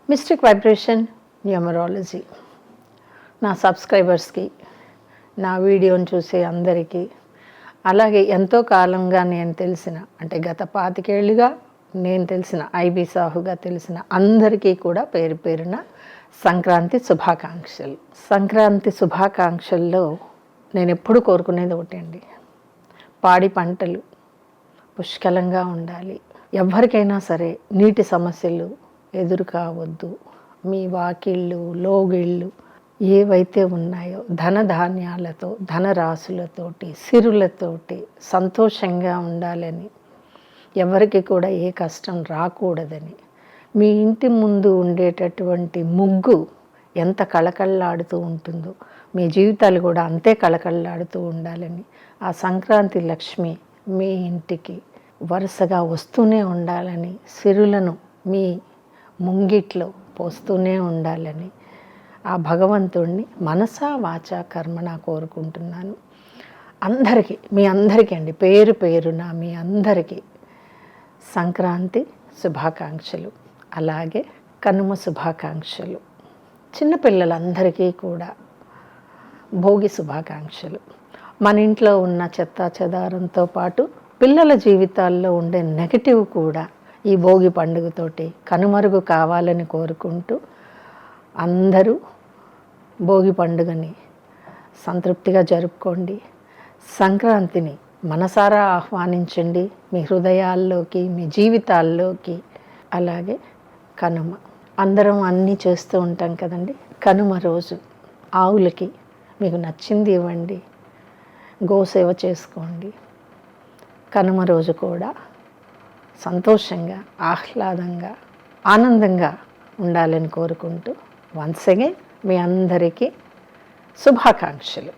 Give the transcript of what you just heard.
Mystic vibration numerology నా సబ్స్క్రైబర్స్కి, నా వీడియోని చూసే అందరికీ, అలాగే ఎంతో కాలంగా నేను తెలిసిన, అంటే గత 25 ఏళ్ళుగా నేను తెలిసిన, ఐబీ సాహుగా తెలిసిన అందరికీ కూడా పేరు పేరున సంక్రాంతి శుభాకాంక్షలు. సంక్రాంతి శుభాకాంక్షల్లో నేను ఎప్పుడు కోరుకునేది ఒకటే అండి, పాడి పంటలు పుష్కలంగా ఉండాలి. ఎవరికైనా సరే నీటి సమస్యలు ఎదురు కావద్దు. మీ వాకిళ్ళు, లోగిళ్ళు ఏవైతే ఉన్నాయో ధనధాన్యాలతో, ధనరాశులతోటి, సిరులతోటి సంతోషంగా ఉండాలని, ఎవరికి కూడా ఏ కష్టం రాకూడదని, మీ ఇంటి ముందు ఉండేటటువంటి ముగ్గు ఎంత కళకళలాడుతూ ఉంటుందో మీ జీవితాలు కూడా అంతే కళకళలాడుతూ ఉండాలని, ఆ సంక్రాంతి లక్ష్మి మీ ఇంటికి వరుసగా వస్తూనే ఉండాలని, సిరులను మీ ముంగిట్లో పోస్తూనే ఉండాలని ఆ భగవంతుణ్ణి మనసా వాచా కర్మణ కోరుకుంటున్నాను. అందరికీ, మీ అందరికీ అండి, పేరు పేరున మీ అందరికీ సంక్రాంతి శుభాకాంక్షలు, అలాగే కనుమ శుభాకాంక్షలు. చిన్నపిల్లలందరికీ కూడా భోగి శుభాకాంక్షలు. మన ఇంట్లో ఉన్న చెత్త చెదారంతో పాటు పిల్లల జీవితాల్లో ఉండే నెగటివ్ కూడా ఈ భోగి పండుగతోటి కనుమరుగు కావాలని కోరుకుంటూ, అందరూ భోగి పండుగని సంతృప్తిగా జరుపుకోండి. సంక్రాంతిని మనసారా ఆహ్వానించండి మీ హృదయాల్లోకి, మీ జీవితాల్లోకి. అలాగే కనుమ, అందరం అన్నీ చేస్తూ ఉంటాం కదండి. కనుమ రోజు ఆవులకి మీకు నచ్చింది ఇవ్వండి, గోసేవ చేసుకోండి. కనుమ రోజు కూడా సంతోషంగా, ఆహ్లాదంగా, ఆనందంగా ఉండాలని కోరుకుంటూ వన్స్ అగైన్ మీ అందరికీ శుభాకాంక్షలు.